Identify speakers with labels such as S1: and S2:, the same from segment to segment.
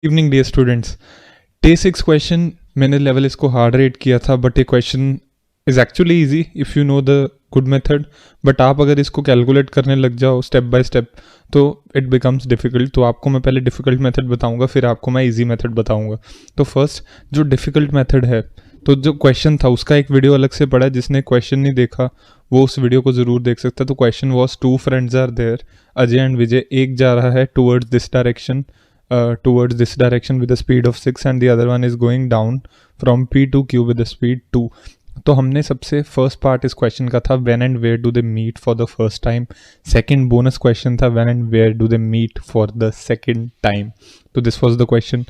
S1: Evening dear students. Day 6 question मैंने level इसको hard rate किया था, बट ये question is actually easy if you know the good method. But आप अगर इसको कैलकुलेट करने लग जाओ स्टेप बाय स्टेप तो इट बिकम्स डिफ़िकल्ट। तो आपको मैं पहले डिफ़िकल्ट मेथड बताऊंगा, फिर आपको मैं इजी मेथड बताऊंगा। तो फर्स्ट जो डिफ़िकल्ट मेथड है, तो जो क्वेश्चन था उसका एक वीडियो अलग से पड़ा है। जिसने क्वेश्चन नहीं देखा वो उस वीडियो को ज़रूर देख सकता है। तो question was two friends are there, Ajay and Vijay. एक जा रहा है towards this direction, towards this direction with a speed of 6 and the other one is going down from P to Q with a speed 2। तो हमने सबसे first part इस question का था when and where do they meet for the first time. Second bonus question था when and where do they meet for the second time. तो this was the question.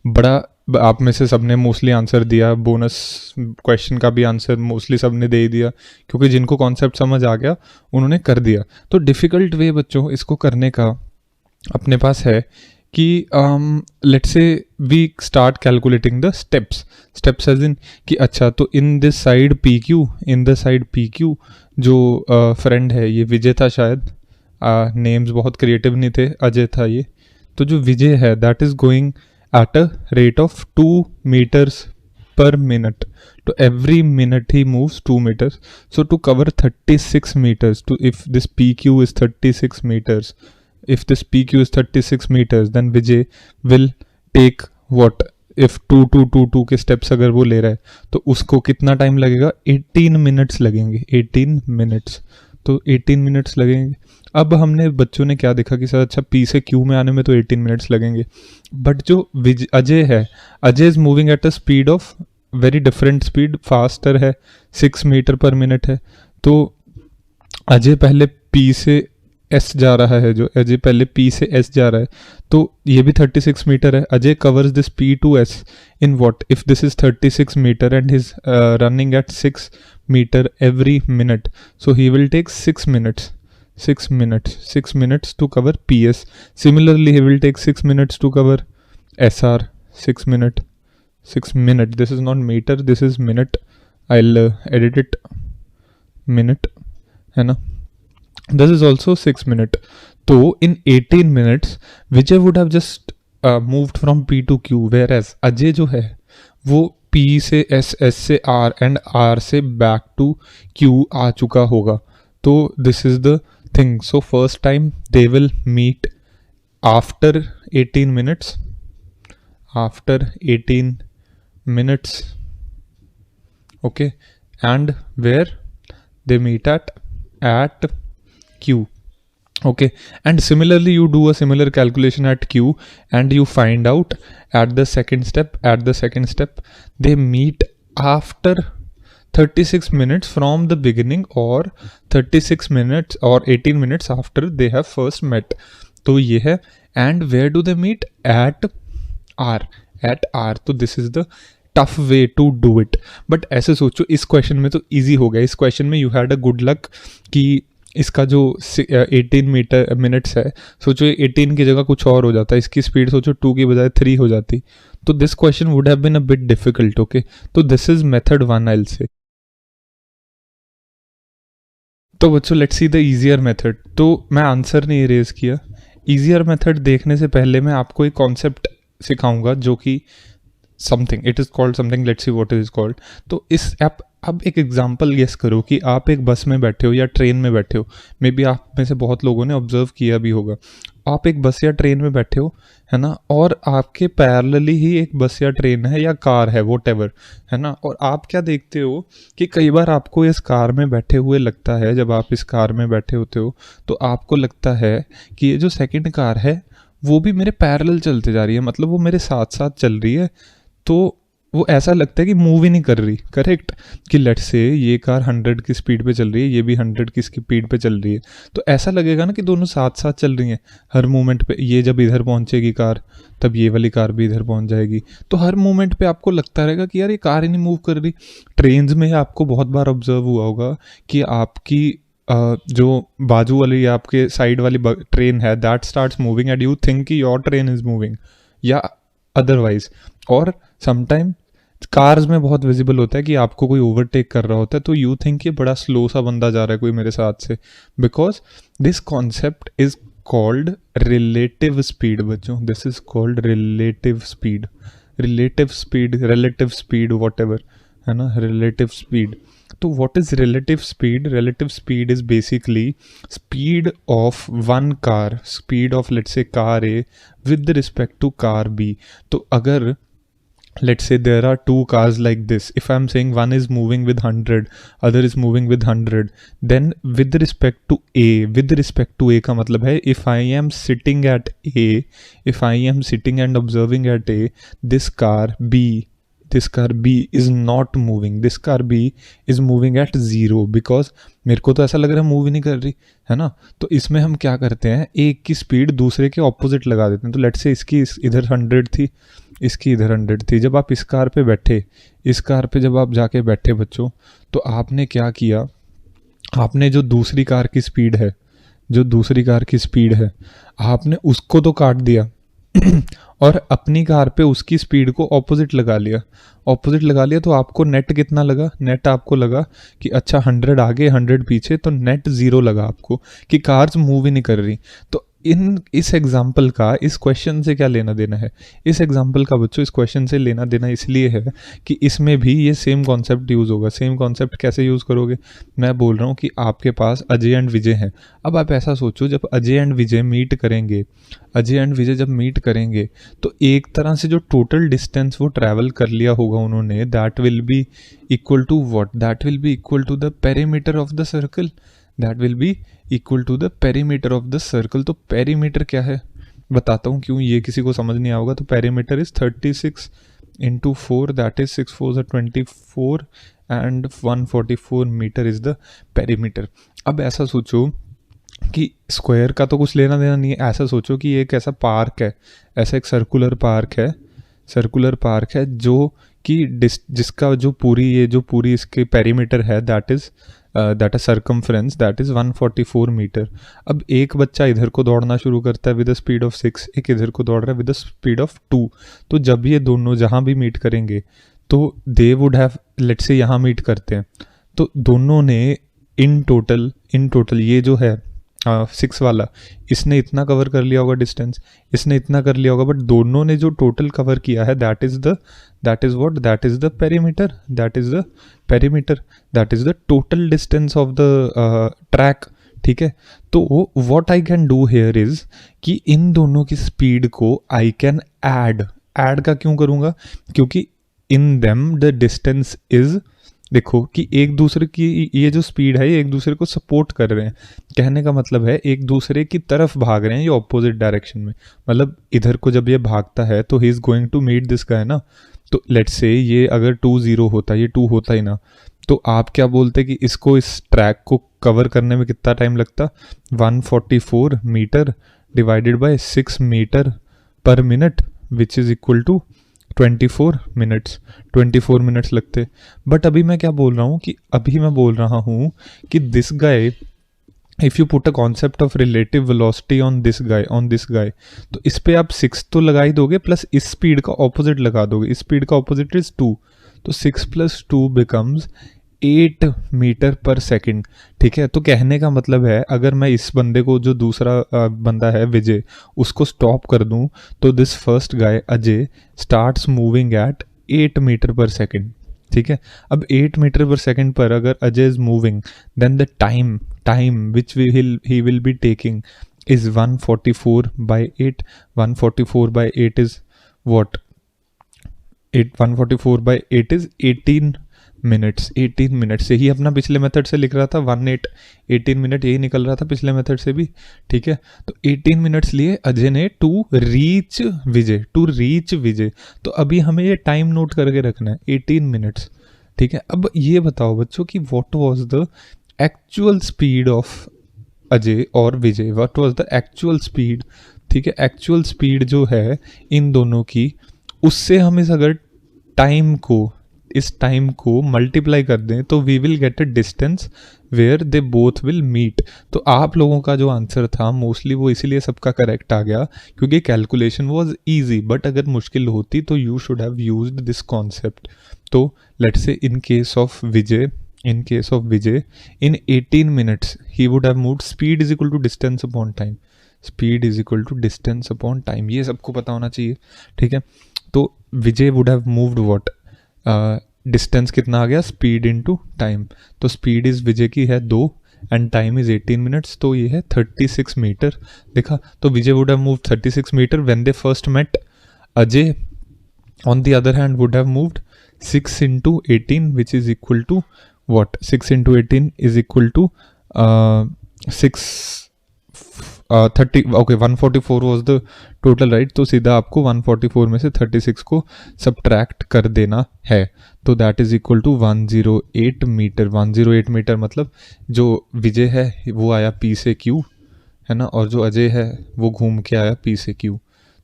S1: बड़ा आप में से सबने मोस्टली आंसर दिया, बोनस क्वेश्चन का भी आंसर मोस्टली सबने दे दिया, क्योंकि जिनको कॉन्सेप्ट समझ आ गया उन्होंने कर दिया। तो डिफ़िकल्ट वे बच्चों इसको करने का अपने पास है कि let's say we start calculating the steps as in कि अच्छा तो in this side P Q, in the side P Q जो फ्रेंड है ये विजय था शायद, नेम्स बहुत क्रिएटिव नहीं थे, अजय था ये। तो जो विजय है that is going at a rate of 2 meters per minute. To every minute he moves 2 meters. So to cover 36 meters, to if this PQ is 36 meters, if this PQ is 36 meters, then Vijay will take what? if 2 2 2 2 के steps अगर वो ले रहा है तो उसको कितना time लगेगा? 18 मिनट्स लगेंगे, 18 मिनट्स। तो 18 मिनट्स लगेंगे। अब हमने बच्चों ने क्या देखा कि सर अच्छा पी से क्यू में आने में तो 18 मिनट्स लगेंगे, बट जो अजय है, Ajay is moving at a speed of very different speed, faster है, 6 मीटर पर मिनट है। तो अजय पहले पी से एस जा रहा है, जो अजय पहले पी से एस जा रहा है, तो ये भी 36 मीटर है। Ajay covers this P to S in what? If this is 36 metre and his running at 6 metre every minute, so he will take 6 minutes, 6 minutes to cover PS. Similarly, he will take 6 minutes to cover SR. 6 minute. This is not meter, this is minute. I'll edit it. Minute, है ना? This is also 6 minute. So in 18 minutes, Vijay would have just moved from P to Q, whereas Ajay जो है वो P से S, S से R and R से back to Q आ चुका होगा। तो this is the thing. So first time they will meet after 18 minutes. After 18 minutes, okay, and where they meet at Q, okay. And similarly you do a similar calculation at Q and you find out at the second step they meet after 36 minutes from the beginning, or 36 minutes or 18 minutes after they have first met. तो ये है and where do they meet? at R. तो this is the tough way to do it. But ऐसे सोचो इस question में तो easy हो गया। इस क्वेश्चन में you had a good luck कि इसका जो 18 मिनट्स है, सोचो 18 की जगह कुछ और हो जाता है, इसकी स्पीड सोचो 2 की बजाय 3 हो जाती, तो this question would have been a bit difficult. Okay, तो this is method 1 I will say. तो बच्चों let's see the easier method. तो मैं आंसर नहीं रेज किया। इजियर मेथड देखने से पहले मैं आपको एक कॉन्सेप्ट सिखाऊंगा जो कि something, it is called something, let's see what is called. तो इस ऐप अब एक एग्जांपल गेस करो कि आप एक बस में बैठे हो या ट्रेन में बैठे हो। मे बी आप में से बहुत लोगों ने ऑब्जर्व किया भी होगा। आप एक बस या ट्रेन में बैठे हो, है ना, और आपके पैरेलली ही एक बस या ट्रेन है या कार है, वॉटएवर, है ना। और आप क्या देखते हो कि कई बार आपको इस कार में बैठे हुए लगता है, जब आप इस कार में बैठे होते हो तो आपको लगता है कि ये जो सेकंड कार है वो भी मेरे पैरेलल चलते जा रही है, मतलब वो मेरे साथ साथ चल रही है। तो वो ऐसा लगता है कि मूव ही नहीं कर रही, करेक्ट। कि लेट्स से ये कार 100 की स्पीड पे चल रही है, ये भी 100 की स्पीड पे चल रही है, तो ऐसा लगेगा ना कि दोनों साथ साथ चल रही हैं हर मोमेंट पे। ये जब इधर पहुंचेगी कार तब ये वाली कार भी इधर पहुंच जाएगी, तो हर मोमेंट पे आपको लगता रहेगा कि यार ये कार ही नहीं मूव कर रही। ट्रेन्स में आपको बहुत बार ऑब्जर्व हुआ होगा कि आपकी जो बाजू वाली या आपके साइड वाली ट्रेन है that starts moving and you think कि योर ट्रेन इज मूविंग, या अदरवाइज। और समटाइम कार्स में बहुत विजिबल होता है कि आपको कोई ओवरटेक कर रहा होता है, तो यू थिंक कि बड़ा स्लो सा बंदा जा रहा है कोई मेरे साथ से, because this concept is called relative speed बच्चों, this is called relative speed, relative speed whatever, है ना, रिलेटिव स्पीड। तो what is relative speed? Relative speed is basically speed of one car, speed of let's say car A with respect to car B. तो अगर let's say there are two cars like this, if I'm saying one is moving with 100, other is moving with 100, then with respect to a का मतलब है if I am sitting at a, if I am sitting and observing at a, this car B is not moving, this car B is moving at 0 because मेरे को तो ऐसा लग रहा है मूव ही नहीं कर रही, है ना। तो इसमें हम क्या करते हैं, एक की स्पीड दूसरे के ऑपोजिट लगा देते हैं। तो लेट्स से इसकी इधर 100 थी, इसकी इधर 100 थी। जब आप इस कार पे बैठे, इस कार पे जब आप जाके बैठे बच्चों, तो आपने क्या किया, आपने जो दूसरी कार की स्पीड है, जो दूसरी कार की स्पीड है, आपने उसको तो काट दिया और अपनी कार पे उसकी स्पीड को ऑपोजिट लगा लिया, ऑपोजिट लगा लिया। तो आपको नेट कितना लगा, नेट आपको लगा कि अच्छा 100 आगे 100 पीछे, तो नेट 0 लगा आपको कि कार्स मूव ही नहीं कर रही। तो इस एग्जाम्पल का इस क्वेश्चन से क्या लेना देना है, इस एग्जाम्पल का बच्चों इस क्वेश्चन से लेना देना इसलिए है कि इसमें भी ये सेम कॉन्सेप्ट यूज़ होगा। सेम कॉन्सेप्ट कैसे यूज़ करोगे, मैं बोल रहा हूँ कि आपके पास अजय एंड विजय हैं। अब आप ऐसा सोचो, जब अजय एंड विजय मीट करेंगे, अजय एंड विजय जब मीट करेंगे, तो एक तरह से जो टोटल डिस्टेंस वो ट्रैवल कर लिया होगा उन्होंने, that will be equal to what, that will be equal to the perimeter of the circle, that will be equal to the perimeter of the circle. तो पेरीमीटर क्या है बताता हूँ, क्यों ये किसी को समझ नहीं आएगा। तो perimeter is 36 into 4, that is 6 4 24 and 144 metre is the perimeter. अब ऐसा सोचो कि स्क्वायर का तो कुछ लेना देना नहीं है, ऐसा सोचो कि एक ऐसा पार्क है, ऐसा एक सर्कुलर पार्क है, सर्कुलर पार्क है जो कि जिसका जो पूरी इसके पेरीमीटर है, that is circumference that is 144 metre. अब एक बच्चा इधर को दौड़ना शुरू करता है विद द स्पीड ऑफ 6, एक इधर को दौड़ रहा है विद द स्पीड ऑफ 2। तो जब ये दोनों जहाँ भी मीट करेंगे, तो they would have, let's say यहाँ मीट करते हैं, तो दोनों ने इन टोटल ये जो है 6 वाला, इसने इतना कवर कर लिया होगा डिस्टेंस, इसने इतना कर लिया होगा, बट दोनों ने जो टोटल कवर किया है that is the perimeter, that is the total distance of the track. ठीक है, तो what I can do here is कि इन दोनों की स्पीड को आई कैन ऐड का क्यों करूँगा, क्योंकि in them the distance is, देखो कि एक दूसरे की ये जो स्पीड है ये एक दूसरे को सपोर्ट कर रहे हैं। कहने का मतलब है एक दूसरे की तरफ भाग रहे हैं ये ऑपोजिट डायरेक्शन में। मतलब इधर को जब ये भागता है तो he is going to meet this guy ना। तो लेट्स से ये अगर 2-0 होता, ये 2 होता ही ना, तो आप क्या बोलते कि इसको, इस ट्रैक को कवर करने में कितना टाइम लगता, 144 metre divided by 6 metre per minute which is equal to 24 minutes लगते। बट अभी मैं क्या बोल रहा हूँ कि अभी मैं बोल रहा हूँ कि this guy, if you put a concept of relative velocity on this guy, तो इस पे आप 6 तो लगा ही दोगे, प्लस इस स्पीड का ऑपोजिट लगा दोगे। इस स्पीड का ऑपोजिट इज 2, तो 6 + 2 बिकम्स 8 मीटर पर सेकंड। ठीक है, तो कहने का मतलब है अगर मैं इस बंदे को, जो दूसरा बंदा है विजय, उसको स्टॉप कर दूं, तो this first guy Ajay starts moving at 8 metre per second. ठीक है, अब 8 मीटर पर सेकंड पर अगर Ajay is moving, then the time which he will be taking is 144/8। 144/8 is what, 144/8 is 18 minutes. 18 minute से ही अपना पिछले मेथड से लिख रहा था 18 मिनट यही निकल रहा था पिछले मेथड से भी। ठीक है, तो 18 मिनट्स लिए अजय ने टू रीच विजय। तो अभी हमें ये टाइम नोट करके रखना है, 18 मिनट्स। ठीक है, अब ये बताओ बच्चों कि what was the actual speed of Ajay और Vijay, what was the actual speed. ठीक है, एक्चुअल स्पीड जो है इन दोनों की, उससे हम इस टाइम को मल्टीप्लाई कर दें तो we will get a distance where they both will meet. तो आप लोगों का जो आंसर था मोस्टली वो इसीलिए सबका करेक्ट आ गया क्योंकि कैलकुलेशन वाज इजी, बट अगर मुश्किल होती तो you should have used this concept. तो let's say in case of Vijay in 18 minutes he would have moved, speed is equal to distance upon time, speed is equal to distance upon time, ये सबको पता होना चाहिए, ठीक है। तो Vijay would have moved what, distance कितना आ गया, स्पीड इनटू टाइम, तो स्पीड इज विजय की है 2 एंड टाइम इज 18 मिनट्स, तो ये है 36 मीटर। देखा, तो Vijay would have moved 36 metre when they first met. Ajay on the other hand would have moved 6 into 18 which is equal to what, 6 into 18 is equal to 6 30, okay 144 was the total, right? तो सीधा आपको 144 में से 36 को subtract कर देना है, तो that is equal to 108 metre. 108 metre मतलब जो विजय है वो आया P से Q, है ना, और जो अजय है वो घूम के आया P से Q,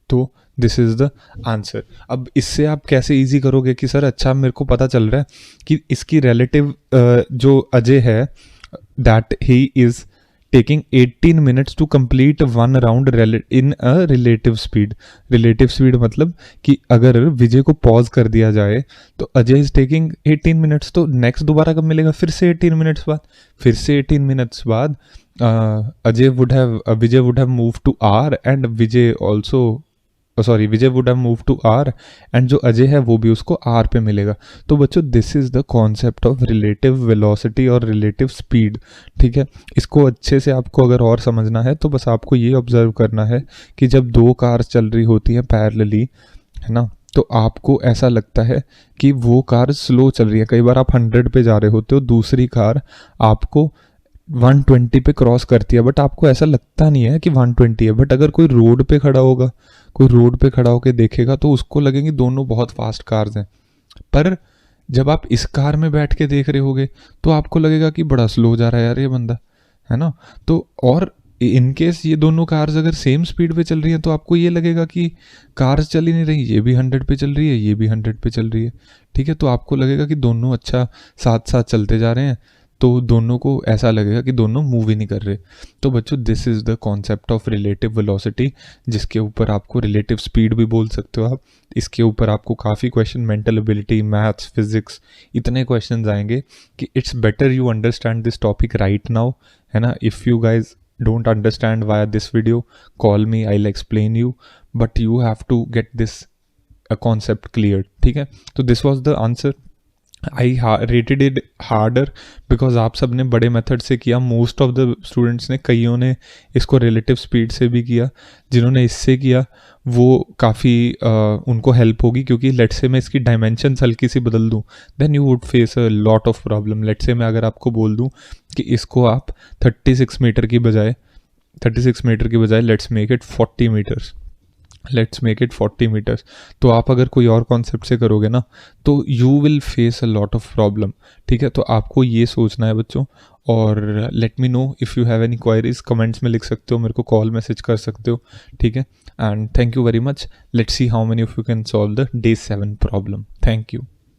S1: तो दिस इज द आंसर। अब इससे आप कैसे इजी करोगे कि सर अच्छा मेरे को पता चल रहा है कि इसकी रिलेटिव जो अजय है that he is taking 18 minutes to complete one round in a relative speed. Relative speed मतलब कि अगर विजय को पॉज कर दिया जाए तो अजय इज टेकिंग 18 मिनट्स, तो नेक्स्ट दोबारा कब मिलेगा, फिर से 18 मिनट्स बाद। फिर से 18 मिनट्स बाद Vijay would have move to R and Vijay also Vijay would have move to R and जो अजय है वो भी उसको आर पे मिलेगा। तो बच्चों this is the concept of relative velocity और रिलेटिव स्पीड, ठीक है। इसको अच्छे से आपको अगर और समझना है तो बस आपको ये ऑब्जर्व करना है कि जब दो कार्स चल रही होती हैं पैरेलली, है ना, तो आपको ऐसा लगता है कि वो कार स्लो चल रही है। कई बार आप 100 पे जा रहे होते हो, दूसरी कार आपको 120 पे क्रॉस करती है, बट आपको ऐसा लगता नहीं है कि 120 है। बट अगर कोई रोड पे खड़ा होगा, कोई रोड पे खड़ा होकर देखेगा तो उसको लगेंगे दोनों बहुत फास्ट कार्स हैं। पर जब आप इस कार में बैठ के देख रहे होगे तो आपको लगेगा कि बड़ा स्लो जा रहा है यार ये बंदा, है ना। तो और इन केस ये दोनों कार्स अगर सेम स्पीड पे चल रही हैं तो आपको ये लगेगा कि कार्स चल ही नहीं रही, ये भी 100 पे चल रही है, ये भी 100 पे चल रही है, ठीक है। तो आपको लगेगा कि दोनों अच्छा साथ साथ चलते जा रहे हैं, तो दोनों को ऐसा लगेगा कि दोनों मूव ही नहीं कर रहे। तो बच्चों this is the concept of relative velocity, जिसके ऊपर आपको रिलेटिव स्पीड भी बोल सकते हो आप। इसके ऊपर आपको काफ़ी question, mental ability, maths, physics, इतने क्वेश्चन आएंगे कि it's better you understand this topic right now, है ना। If you guys don't understand via this video, call me, I'll explain you, but you have to get this concept cleared, ठीक है। तो this was the answer. I rated it harder because आप सब ने बड़े method से किया, most of the students ने, कईयों ने इसको रिलेटिव स्पीड से भी किया। जिन्होंने इससे किया वो काफ़ी उनको हेल्प होगी, क्योंकि लेट से मैं इसकी डायमेंशंस हल्की सी बदल दूँ then you would face a lot of problem. Let say मैं अगर आपको बोल दूँ कि इसको आप 36 मीटर की बजाय let's make it 40 metres, let's make it 40 metres, तो आप अगर कोई और कॉन्सेप्ट से करोगे ना तो you will face a lot of problem, ठीक है। तो आपको ये सोचना है बच्चों। और let me know if you have any queries, comments में लिख सकते हो, मेरे को कॉल मैसेज कर सकते हो, ठीक है। And thank you very much. Let's see how many of you can solve the day 7 problem. Thank you.